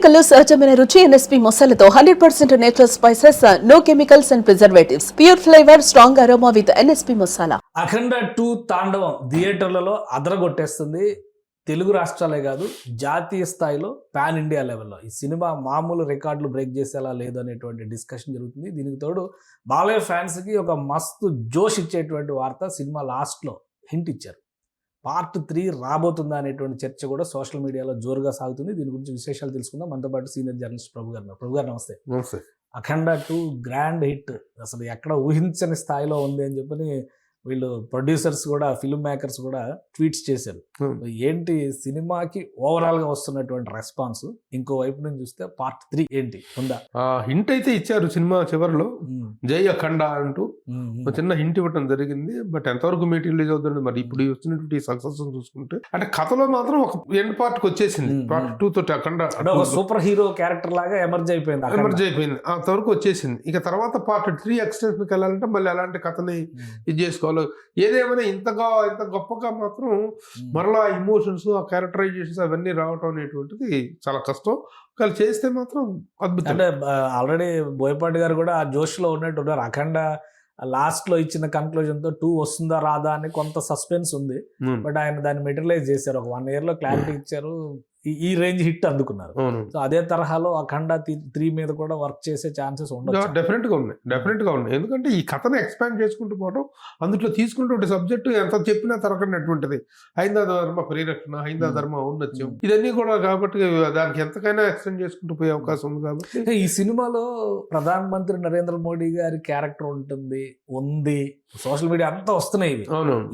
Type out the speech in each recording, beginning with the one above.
మసాలాలో సహజమైన రుచి ఎన్ఎస్పీ మసాలాతో 100% natural spices, no chemicals and preservatives, pure flavour, strong aroma with NSP masala. Akhanda 2 Thandavam థియేటర్లలో అదరగొట్టేస్తుంది. తెలుగు రాష్ట్రాలే కాదు, జాతీయ స్థాయిలో పాన్ ఇండియా లెవెల్లో ఈ సినిమా మామూలు రికార్డులు బ్రేక్ చేసేలా లేదు అనేటువంటి డిస్కషన్ జరుగుతుంది. దీనికి తోడు బాలయ్య ఫ్యాన్స్కి ఒక మస్తు జోష్ ఇచ్చేటువంటి వార్త, సినిమా లాస్ట్లో హింట్ ఇచ్చారు. పార్ట్ 3 రాబోతుందా అనేటువంటి చర్చ కూడా సోషల్ మీడియాలో జోరుగా సాగుతుంది. దీని గురించి విశేషాలు తెలుసుకుందాం. మనతో పాటు సీనియర్ జర్నలిస్ట్ ప్రభు గారు నమస్తే. నమస్తే. అఖండ 2 గ్రాండ్ హిట్, అసలు ఎక్కడ ఊహించని స్థాయిలో ఉంది అని చెప్పని వీళ్ళు ప్రొడ్యూసర్స్ కూడా, ఫిల్మ్ మేకర్స్ కూడా ట్వీట్స్ చేశారు. ఏంటి సినిమాకి ఓవరాల్ గా వస్తున్నటువంటి రెస్పాన్స్, ఇంకోవైపు నుంచి చూస్తే పార్ట్ 3 ఏంటి ఉందా? హింట్ అయితే ఇచ్చారు సినిమా చివరిలో, జై అఖండ అంటూ చిన్న హింట్ ఇవ్వడం జరిగింది. బట్ ఎంతవరకు మెటీరియల్ అవుతుంది మరి ఇప్పుడు వచ్చినటువంటి సక్సెస్ చూసుకుంటే, అంటే కథలో మాత్రం ఒక ఎండ్ పార్ట్ కి వచ్చేసింది. పార్ట్ 2 తోటి అఖండ సూపర్ హీరో క్యారెక్టర్ లాగా ఎమర్జ్ అయిపోయింది. అంతవరకు వచ్చేసింది. ఇక తర్వాత పార్ట్ 3 ఎక్స్టెన్షన్కి వెళ్ళాలంటే మళ్ళీ అలాంటి కథని ఇది చేసుకోవాలి. ఏదేమైనా ఇంత గొప్పగా మాత్రం మరలా ఇమోషన్స్, ఆ క్యారెక్టరైజేషన్స్ అవన్నీ రావటం అనేటువంటిది చాలా కష్టం. కానీ చేస్తే మాత్రం అద్భుతం. అంటే ఆల్రెడీ బోయపాటి గారు కూడా ఆ జోష్ లో ఉన్నట్టు ఉన్నారు. అఖండ లాస్ట్ లో ఇచ్చిన కన్క్లూజన్ తో 2 వస్తుందా రాదా అని కొంత సస్పెన్స్ ఉంది. బట్ ఆయన దాన్ని మెటీరియలైజ్ చేశారు. ఒక 1 year లో క్లారిటీ ఇచ్చారు. ఈ రేంజ్ హిట్ అందుకున్నారు. సో అదే తరహాలో అఖండ 3 మీద కూడా వర్క్ చేసే ఛాన్సెస్ ఉండొచ్చు. డెఫినెట్ గా ఉన్నాయి. ఎందుకంటే ఈ కథను ఎక్స్పాండ్ చేసుకుంటూ పోవడం, అందులో తీసుకున్నటువంటి సబ్జెక్టు ఎంత చెప్పినా తరగనటువంటిది. హైందవ ధర్మ పరిరక్షణ, హైందవ ధర్మ ఔన్నత్యం, ఇదన్నీ కూడా కాబట్టి దానికి ఎంతకైనా ఎక్స్టెండ్ చేసుకుంటూ పోయే అవకాశం ఉంది. కాబట్టి ఈ సినిమాలో ప్రధానమంత్రి నరేంద్ర మోడీ గారి క్యారెక్టర్ ఉంది. సోషల్ మీడియా అంతా వస్తున్నాయి.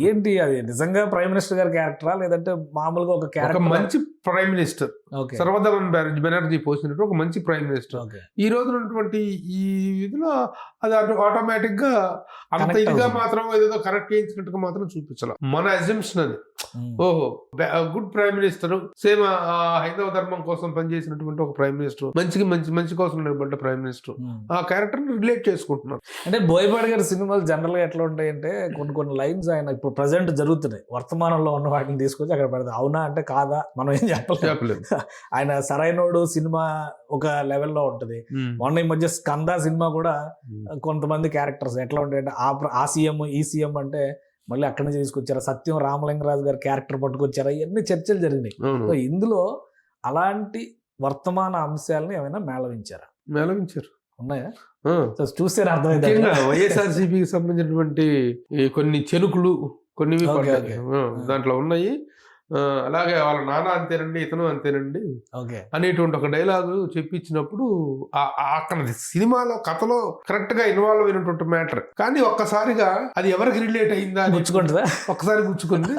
ఏంటి అది నిజంగా ప్రైమ్ మినిస్టర్ గారి క్యారెక్టరా, లేదంటే మామూలుగా ఒక క్యారెక్టర్? మంచి ప్రైమ్ మినిస్టర్, సర్వధమన్ బెనర్జీ పోసినట్టు ఒక మంచి ప్రైమ్ మినిస్టర్ ఈ రోజు ఉన్నటువంటి ఈ ఇదిలో అది ఆటోమేటిక్ గా అంత ఇదిగా మాత్రం ఏదో కరెక్ట్ చేయించినట్టుగా మాత్రం చూపించాలి. మన అజంప్షన్ అది. ఓహో, గుడ్ ప్రైమ్ మినిస్టర్, సేమ్ హైందవ ధర్మం కోసం పనిచేసినటువంటి ఒక ప్రైమ్ మినిస్టర్, మంచి కోసం నిలబడ్డ ప్రైమ్ మినిస్టర్, ఆ క్యారెక్టర్ రిలేట్ చేసుకుంటున్నారు. అంటే బోయపాటి గారి సినిమాలు జనరల్ గా ఎట్లా ఉంటాయంటే, కొన్ని లైన్స్ ఆయన ఇప్పుడు ప్రజెంట్ జరుగుతున్నాయి, వర్తమానంలో ఉన్న వాటిని తీసుకొచ్చి అక్కడ పెడతారు. అవునా అంటే కాదా మనం ఏం చెప్పలేదు. ఆయన సరైనోడు సినిమా ఒక లెవెల్లో ఉంటది. మొన్న ఈ మధ్య స్కంద సినిమా కూడా కొంతమంది క్యారెక్టర్స్ ఎట్లా ఉంటాయంటే, ఆ సీఎం ఈ సీఎం అంటే మళ్ళీ అక్కడి నుంచి తీసుకొచ్చారా, సత్యం రామలింగరాజు గారి క్యారెక్టర్ పట్టుకొచ్చారా, ఇవన్నీ చర్చలు జరిగినాయి. సో ఇందులో అలాంటి వర్తమాన అంశాలను ఏమైనా మేళవించారు ఉన్నాయా? చూస్తే అర్థమైంది. వైఎస్ఆర్సీపీకి సంబంధించినటువంటి కొన్ని చెలుకులు కొన్ని దాంట్లో ఉన్నాయి. అలాగే వాళ్ళ నాన్న అంతేనండి, ఇతను అంతేనండి అనేటువంటి ఒక డైలాగు చెప్పించినప్పుడు అక్కడ సినిమాలో కథలో కరెక్ట్ గా ఇన్వాల్వ్ అయినటువంటి మ్యాటర్, కానీ ఒక్కసారిగా అది ఎవరికి రిలేట్ అయిందా గుచ్చుకుంటుందా, ఒక్కసారి గుచ్చుకుంది,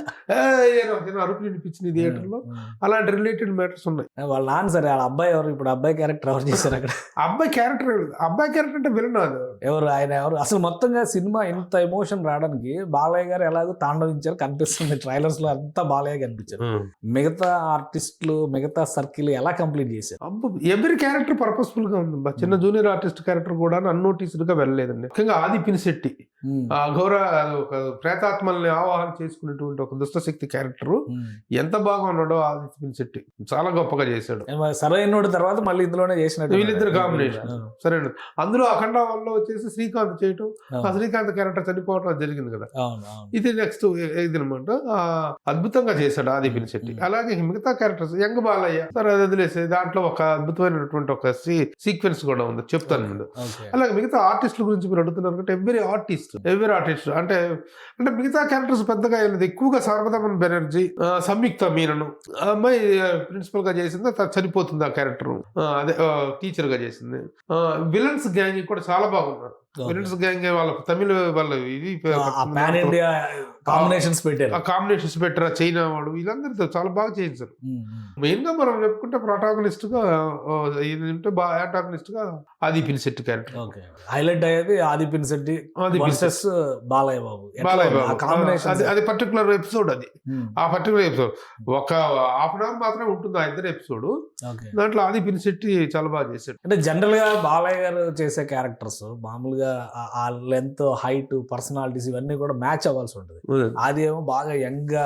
అరుపు వినిపించింది థియేటర్ లో. అలాంటి రిలేటెడ్ మ్యాటర్స్ ఉన్నాయి. వాళ్ళ నాన్న సరే, వాళ్ళ అబ్బాయి ఎవరు? ఇప్పుడు అబ్బాయి క్యారెక్టర్ ఎవరు చేశారు అక్కడ? అబ్బాయి క్యారెక్టర్ అంటే విలన్ ఎవరు? ఆయన ఎవరు? అసలు మొత్తంగా సినిమా ఇంత ఎమోషన్ రావడానికి బాలయ్య గారు ఎలాగో తాండవించారు కనిపిస్తుంది. ట్రైలర్స్ లో అంతా బాలయ్య కనిపించారు. మిగతా ఆర్టిస్టులు, మిగతా సర్కిల్ ఎలా కంప్లీట్ చేశారు? ఎవరి క్యారెక్టర్ పర్పస్ఫుల్ గా ఉంది. చిన్న జూనియర్ ఆర్టిస్ట్ క్యారెక్టర్ కూడా అన్నోటీస్డ్ గా వెళ్ళలేదండి. ముఖ్యంగా ఆది పినిశెట్టి ఘోర ఒక ప్రేతాత్మల్ని ఆవాహన చేసుకునేటువంటి ఒక దుష్టశక్తి క్యారెక్టర్ ఎంత బాగా ఉన్నాడో ఆది పినిశెట్టి చాలా గొప్పగా చేశాడు. సరైనోడు తర్వాత మళ్ళీ ఇందులోనే చేసినట్టు వీళ్ళిద్దరు కాంబినేషన్ సరైన. అందులో అఖండ వల్ల వచ్చేసి శ్రీకాంత్ చేయటం, ఆ శ్రీకాంత్ క్యారెక్టర్ చనిపోవడం జరిగింది కదా. ఇది నెక్స్ట్ ఇది అనమాట. అద్భుతంగా చేశాడు ఆది పినిశెట్టి. అలాగే మిగతా క్యారెక్టర్స్ యంగ్ బాలయ్య సరే అది వదిలేసే, దాంట్లో ఒక అద్భుతమైనటువంటి ఒక సీక్వెన్స్ కూడా ఉంది, చెప్తాను ముందు. అలాగే మిగతా ఆర్టిస్టుల గురించి మీరు అడుగుతున్నారు అంటే ఎవ్రీ ఆర్టిస్ట్ అంటే మిగతా క్యారెక్టర్స్ పెద్దగా ఎక్కువగా సర్వధమన్ బెనర్జీ, సంయుక్త మీనను అమ్మాయి ప్రిన్సిపల్ గా చేసింది, చనిపోతుంది ఆ క్యారెక్టర్. అదే టీచర్ గా చేసింది. విలన్స్ గ్యాంగ్ కూడా చాలా బాగున్నారు. విలన్స్ గ్యాంగ్ వాళ్ళ తమిళ వాళ్ళ ఇది కాంబినేషన్స్ పెట్టారు. చైనా వాడు వీళ్ళందరితో చాలా బాగా చేయించారు. మెయిన్ గా మనం చెప్పుకుంటే ప్రొటాగనిస్ట్ గా యాంటాగనిస్ట్ గా ఆది పినిశెట్టి క్యారెక్టర్ హైలైట్ అయ్యేది. ఆది పినిశెట్టి బాలయ్య బాబు అది పర్టికులర్ ఎపిసోడ్. ఆ పర్టికులర్ ఎపిసోడ్ ఒక హాఫ్ అన్ అవర్ మాత్రమే ఉంటుంది ఆ ఇద్దరు ఎపిసోడ్. దాంట్లో ఆది పినిశెట్టి చాలా బాగా చేశాడు. అంటే జనరల్ గా బాలయ్య గారు చేసే క్యారెక్టర్స్ మామూలుగా ఆ లెంత్, హైట్, పర్సనాలిటీస్ ఇవన్నీ కూడా మ్యాచ్ అవ్వాల్సి ఉంటుంది. అది ఏమో బాగా యంగ్ గా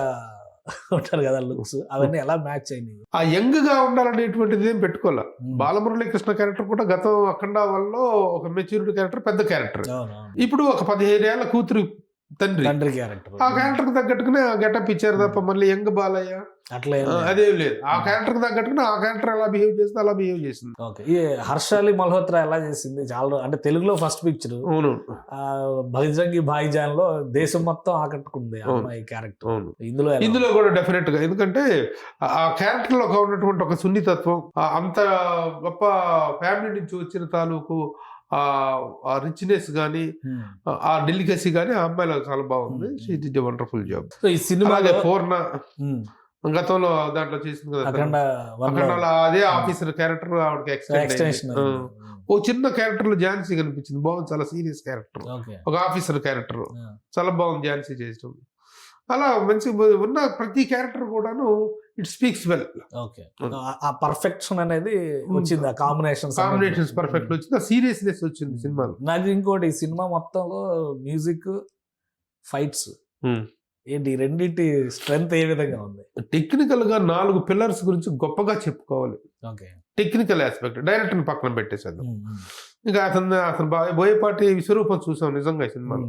ఉంటారు కదా లుక్స్, అవన్నీ ఎలా మ్యాచ్ అయినాయి? ఆ యంగ్ గా ఉండాలనేటువంటిది ఏం పెట్టుకోలే. బాలమురళీకృష్ణ క్యారెక్టర్ కూడా గతం అఖండ వల్ల ఒక మెచ్యూరిటీ క్యారెక్టర్, పెద్ద క్యారెక్టర్. ఇప్పుడు ఒక 15 ఏళ్ల కూతురు తండ్రి క్యారెక్టర్, ఆ క్యారెక్టర్ కి తగ్గట్టుగానే ఆ గెటప్ ఇచ్చారు తప్ప మళ్ళీ యంగ్ బాలయ్య అట్లా అదేం లేదు. ఆ క్యారెక్టర్ కి తగ్గట్టుగా ఆ క్యారెక్టర్ ఎలా బిహేవ్ చేస్తే అలా బిహేవ్ చేసింది. ఓకే. ఈ హర్షాలి మల్హోత్రా ఎలా చేసింది? చాలా అంటే తెలుగులో ఫస్ట్ పిక్చర్ అవును, బజరంగి భాయిజాన్ లో దేశం మొత్తం ఆకట్టుకుంది అమ్మాయి క్యారెక్టర్. అవును. ఇందులో కూడా డెఫినెట్ గా, ఎందుకంటే ఆ క్యారెక్టర్ లో ఉన్నటువంటి ఒక సున్నితత్వం, అంత గొప్ప ఫ్యామిలీ నుంచి వచ్చిన తాలూకు ఆ రిచ్నెస్ గానీ, ఆ డెలికసీ గానీ ఆ అమ్మాయిలో చాలా బాగుంది. She did a wonderful job. ఈ సినిమా పూర్ణ గతంలో దాంట్లో చేసింది కదా, అఖండలో అదే ఆఫీసర్ క్యారెక్టర్ ఆవిడకి ఎక్స్టెన్షన్. ఓ చిన్న క్యారెక్టర్ లో ఝాన్సీ కనిపించింది, బాగుంది. చాలా సీరియస్ క్యారెక్టర్, ఒక ఆఫీసర్ క్యారెక్టర్ చాలా బాగుంది ఝాన్సీ చేయడం. అలా మంచి ఉన్న ప్రతి క్యారెక్టర్ కూడాను ఇట్ స్పీక్స్ వెల్. ఓకే. ఆ పర్ఫెక్షన్ అనేది వచ్చింది, ఆ కాంబినేషన్స్ పర్ఫెక్ట్ వచ్చింది, ఆ సీరియస్నెస్ వచ్చింది సినిమాలో. నాకు ఇంకోటి, ఈ సినిమా మొత్తంలో మ్యూజిక్, ఫైట్స్ ఏంటి, రెండింటి స్ట్రెంగ్త్ ఏ విధంగా ఉంది? టెక్నికల్ గా 4 పిల్లర్స్ గురించి గొప్పగా చెప్పుకోవాలి. ఓకే. టెక్నికల్ ఆస్పెక్ట్ డైరెక్టర్ పక్కన పెట్టేసేద్దాం. ఇంకా అతను బోయపాటి విశ్వరూపం చూసాం నిజంగా ఈ సినిమాలో,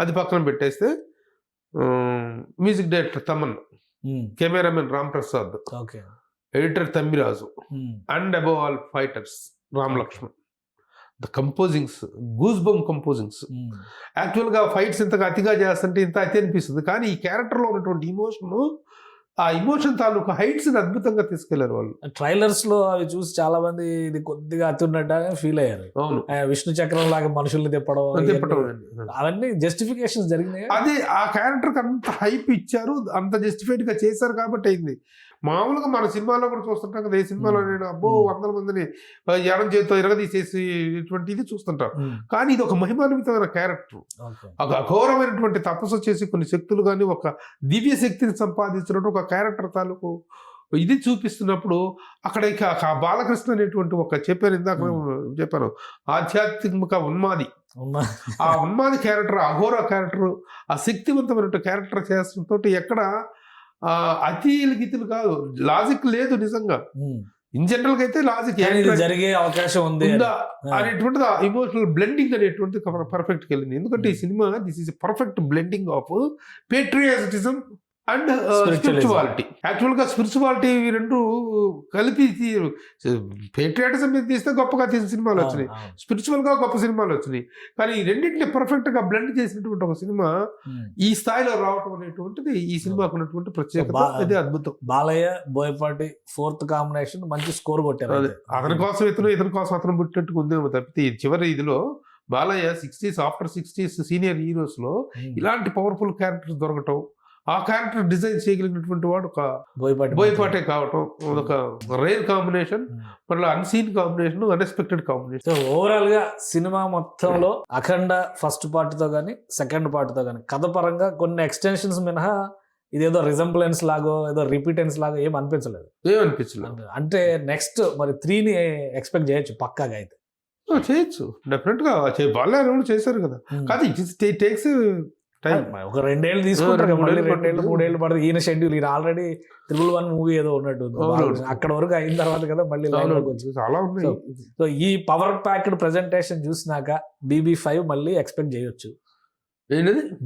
అది పక్కన పెట్టేస్తే music director Thaman, cameraman Ram Prasad, editor Thammiraju, and above all fighters Ram Lakshman. The composings, goose bump composings. యాక్చువల్గా ఫైట్స్ ఇంతగా అతిగా చేస్తుంటే ఇంత అతి అనిపిస్తుంది, కానీ ఈ క్యారెక్టర్లో ఉన్నటువంటి ఆ ఇమోషన్ తాలూకు హైట్స్ అద్భుతంగా తీసుకెళ్లారు వాళ్ళు. ట్రైలర్స్ లో అవి చూసి చాలా మంది ఇది కొద్దిగా అతి ఉన్నట్టు ఫీల్ అయ్యారు. అవును, విష్ణు చక్రం లాగా మనుషుల్ని తిప్పడం అవన్నీ జస్టిఫికేషన్ జరిగినాయి. అదే ఆ క్యారెక్టర్ కి అంత హైప్ ఇచ్చారు, అంత జస్టిఫైడ్ గా చేశారు కాబట్టి అయింది. మామూలుగా మన సినిమాలో కూడా చూస్తుంటాం కదా, ఈ సినిమాలో నేను అబ్బో 100 మందిని ఎడం చేతితో ఇరగదీసేసి ఇటువంటిది చూస్తుంటాం. కానీ ఇది ఒక మహిమాన్వితమైన క్యారెక్టర్, ఒక అఘోరమైనటువంటి తపస్సు చేసి కొన్ని శక్తులు కానీ ఒక దివ్య శక్తిని సంపాదించినట్టు ఒక క్యారెక్టర్ తాలూకు ఇది చూపిస్తున్నప్పుడు అక్కడ ఇక బాలకృష్ణ అనేటువంటి ఒక చెప్పాను ఆధ్యాత్మిక ఉన్మాది, ఆ ఉన్మాది క్యారెక్టర్, అఘోర క్యారెక్టర్, ఆ శక్తివంతమైన క్యారెక్టర్ చేస్తుంతో ఎక్కడ అతిలు గీతులు కాదు, లాజిక్ లేదు నిజంగా. ఇన్ జనరల్ గా అయితే లాజిక్ జరిగే అవకాశం ఉంది అనేటువంటిది, ఇమోషనల్ బ్లెండింగ్ అనేటువంటిది పర్ఫెక్ట్ గా వెళ్ళింది. ఎందుకంటే ఈ cinema this is perfect blending of patriotism and spirituality. Actual గా స్పిరిచువాలిటీ రెండు కలిపి పేట్రియాటిజం మీద తీస్తే గొప్పగా తీసిన సినిమాలు వచ్చినాయి, స్పిరిచువల్ గా గొప్ప సినిమాలు వచ్చినాయి. కానీ ఈ రెండింటిని పర్ఫెక్ట్ గా బ్లెండ్ చేసినటువంటి ఒక సినిమా ఈ స్థాయిలో రావటం అనేటువంటిది ఈ సినిమాకు ఉన్నటువంటి ప్రత్యేకత, అది అద్భుతం. బాలయ్య బోయపాటి 4th కాంబినేషన్ మంచి స్కోర్ కొట్టారు. అతని కోసం ఇతని కోసం అతను పుట్టినట్టుగా ఉందేమో తప్పితే చివరి ఇదిలో Balayya 60s after 60s senior heroes లో ఇలాంటి పవర్ఫుల్ క్యారెక్టర్స్ దొరకటం, ఆ క్యారెక్టర్ డిజైన్ చేయగలిగినటువంటి వాడు ఒక బోయపాటే కావటం ఒక రేర్ కాంబినేషన్, మళ్ళీ unseen combination, unexpected combination. Overall గా సినిమా మొత్తంలో అఖండ ఫస్ట్ పార్ట్ తో గానీ సెకండ్ పార్ట్ తో గానీ కథ పరంగా కొన్ని ఎక్స్టెన్షన్స్ మినహా ఇదేదో రిజంబ్లెన్స్ లాగో ఏదో రిపీటెన్స్ లాగో ఏం అనిపించలేదు. అంటే నెక్స్ట్ మరి 3ని ఎక్స్పెక్ట్ చేయొచ్చు పక్కాగా? అయితే చేయొచ్చు, డెఫినెట్ గా వాళ్ళు చేశారు కదా. కానీ ఇట్ టేక్స్ ఒక 2 ఏళ్ళు తీసుకుంటారు, మళ్ళీ 2 ఏళ్ళు 3 ఏళ్ళు పడుతుంది. ఈయన షెడ్యూల్, ఈయన ఆల్రెడీ 1 మూవీ ఏదో ఉన్నట్టు అక్కడ వరకు అయిన తర్వాత కదా మళ్ళీ చాలా ఉన్నాయి. సో ఈ పవర్ ప్యాక్డ్ ప్రెజెంటేషన్ చూసినాక BB5 మళ్ళీ ఎక్స్పెక్ట్ చేయొచ్చు.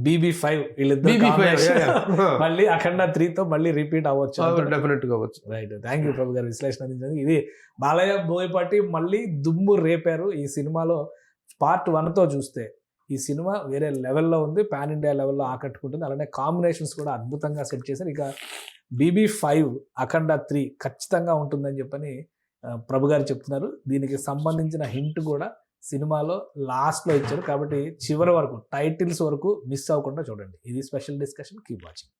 BB5 వీళ్ళిద్దరు మళ్ళీ అఖండ 3తో మళ్ళీ రిపీట్ అవ్వచ్చు, డెఫినెట్ గా అవ్వచ్చు. రైట్, థ్యాంక్ యూ ప్రభు గారు విశ్లేషణ అందించండి. ఇది బాలయ్య బోయపాటి మళ్ళీ దుమ్ము రేపారు ఈ సినిమాలో. పార్ట్ 1తో చూస్తే ఈ సినిమా వేరే లెవెల్లో ఉంది, పాన్ ఇండియా లెవెల్లో ఆకట్టుకుంటుంది. అలానే కాంబినేషన్స్ కూడా అద్భుతంగా సెట్ చేశారు. ఇక BB5 అఖండ 3 ఖచ్చితంగా ఉంటుందని చెప్పని ప్రభు గారు చెప్తున్నారు. దీనికి సంబంధించిన హింట్ కూడా సినిమాలో లాస్ట్లో ఇచ్చారు. కాబట్టి చివరి వరకు టైటిల్స్ వరకు మిస్ అవ్వకుండా చూడండి. ఇది స్పెషల్ డిస్కషన్. Keep watching.